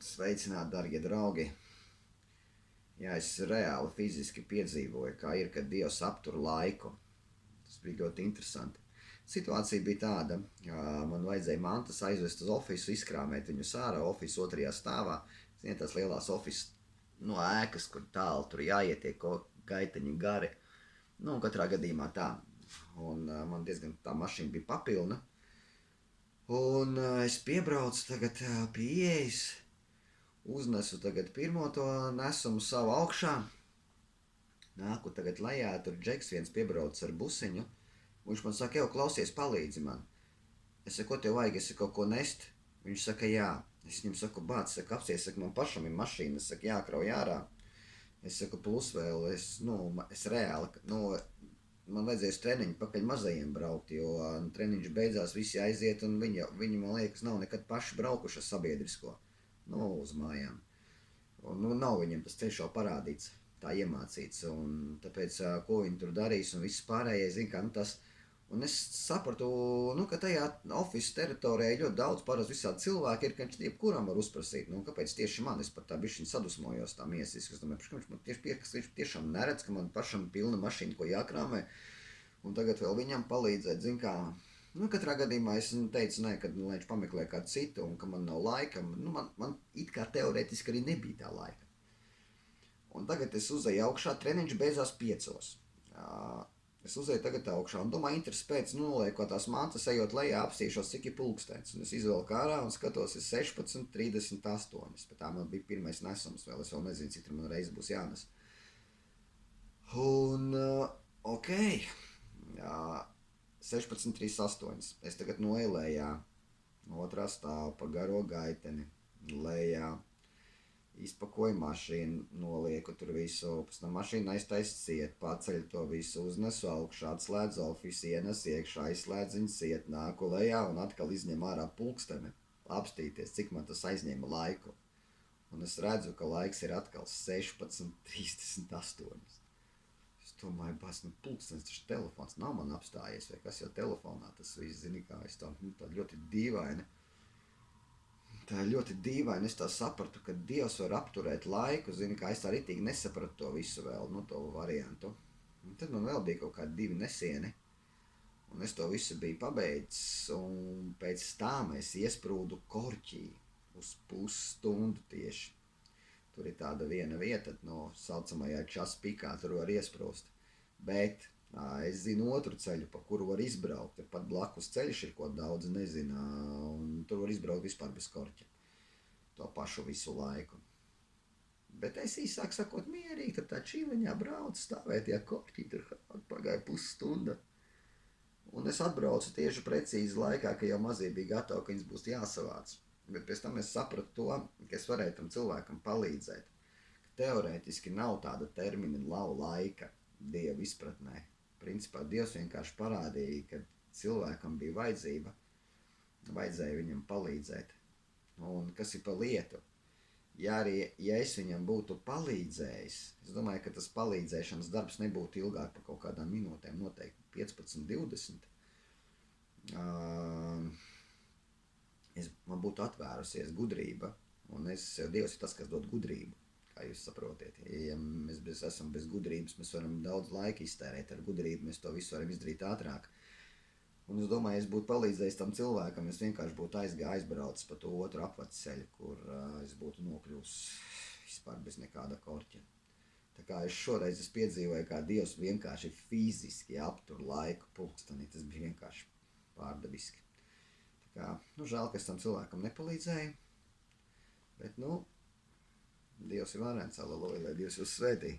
Sveicināti, darbie draugi! Jā, es reāli fiziski piedzīvoju, kā ir, kad Dievs aptur laiku. Tas bija ļoti interesanti. Situācija bija tāda, man vajadzēja mantas aizvest uz ofisu, izkrāmēt viņus ārā, ofisu otrajā stāvā. Ziniet, tās lielās ofisas ēkas, kur tālu tur jāietiek, gaiteņi gari. Katrā gadījumā tā. Un man diezgan tā mašīna bija papilna. Un es piebraucu tagad pie ieejas, uznesu tagad pirmo to nesumu savu augšā, nāku tagad lejā, tur džeks viens piebrauc ar busiņu, viņš man saka, jau klausies, palīdzi man. Es saku, ko tev vajag, es kaut ko nest? Viņš saka, jā. Es viņam saku, bāc, apsies, man pašam ir mašīna, es saku, jākrauj ārā. Es saku, plus vēl, es reāli, man vajadzēja uz treniņu pakaļ mazajiem braukt, jo treniņš beidzās, visi aiziet, un viņi man liekas, nav nekad paši braukuši ar sabiedrisko. Uz mājām. Un nav viņam tas ceļš jau parādīts, tā iemācīts, un tāpēc, ko viņi tur darīs, un viss pārējais, zin kā, tas. Un es sapratu, ka tajā office teritorijā ļoti daudz parasti visādi cilvēki ir, ka viņš jebkuram var uzprasīt, kāpēc tieši man, es pat tā bišķiņ sadusmojos tā miesiski, es domāju, ka viņš man tieši tiešām neredz, ka man pašam pilna mašīna, ko jākrāmē, un tagad vēl viņam palīdzēt, zin kā. Katrā gadījumā es teicu, ka lai viņš pameklē kādu citu un ka man nav laika. Man it kā teorētiski arī nebija tā laika. Un tagad es uzēju augšā, treniņš beidzās 5. Es uzēju tagad augšā un domāju, interesi pēc, kā tās mantas ejot lejā, apstīšos, cik ir pulkstens. Un es izvelku ārā un skatos, ir 16:38. Bet tā man bija pirmais nesums vēl, es vēl nezinu, cik tur man reiz būs jānes. Un, ok, 16:38. Es tagad noelējā, otrā stāva pa garo gaiteni, lejā, izpakoju mašīnu, nolieku tur visu, pēc tam mašīna aiztais ciet, paceļu to visu, uznesu augšā, atslēdzu ofisu, ienes iekšā, aizslēdzu viņu ciet, nāku lejā un atkal izņem ārā pulksteni, apstīties, cik man tas aizņēma laiku. Un es redzu, ka laiks ir atkal 16:38. Es domāju, pulkstenis, taču telefons nav man apstājies, vai kas jau telefonā, tas viss, zini, kā es tā ļoti dīvaini. Tā ļoti dīvaini, es tā sapratu, ka Dievs var apturēt laiku, zini, kā es tā ritīgi nesapratu to visu vēl, to variantu. Un tad man vēl bija kaut kādi 2 nesieni, un es to visu biju pabeidzis, un pēc tam es iesprūdu Korķī uz pusstundu tieši. Tur ir tāda viena vieta, saucamajā Časpikā, tur var iesprūst. Bet es zinu otru ceļu, pa kuru var izbraukt. Pat blakus ceļš ir, ko daudz nezina, un tur var izbraukt vispār bez Korķa. To pašu visu laiku. Bet es īsāk sakot mierīgi, tur tā čīliņā braucu, stāvēt, Korķī, tur pagāja pusstunda. Un es atbraucu tieši precīzi laikā, ka jau mazie bija gatavi, ka viņas būs jāsavāc. Bet pēc tam es sapratu to, ka es varēju tam cilvēkam palīdzēt. Teorētiski nav tāda termina laika Dieva izpratnē. Principā Dievs vienkārši parādīja, ka cilvēkam bija vajadzēja viņam palīdzēt. Un kas ir pa lietu? Ja es viņam būtu palīdzējis, es domāju, ka tas palīdzēšanas darbs nebūtu ilgāk par kaut kādām minūtēm, noteikti 15, 20. Man būtu atvērusies gudrība, un Dievs ir tas, kas dod gudrību, kā jūs saprotiet. Ja mēs esam bez gudrības, mēs varam daudz laika iztērēt ar gudrību, mēs to visu varam izdarīt ātrāk. Un es domāju, ja es būtu palīdzējis tam cilvēkam, es vienkārši būtu aizbraucis pa to otru apvadceļu, kur es būtu nokļuvis vispār bez nekāda Korķa. Tā kā šoreiz es piedzīvoju, kā Dievs vienkārši fiziski aptur laiku pulksteni, tas bija vienkārši pārdabiski. Žēl, ka es tam cilvēkam nepalīdzēju, bet, Dievs ir varens, aleluja, lai Dievs jūs svētī.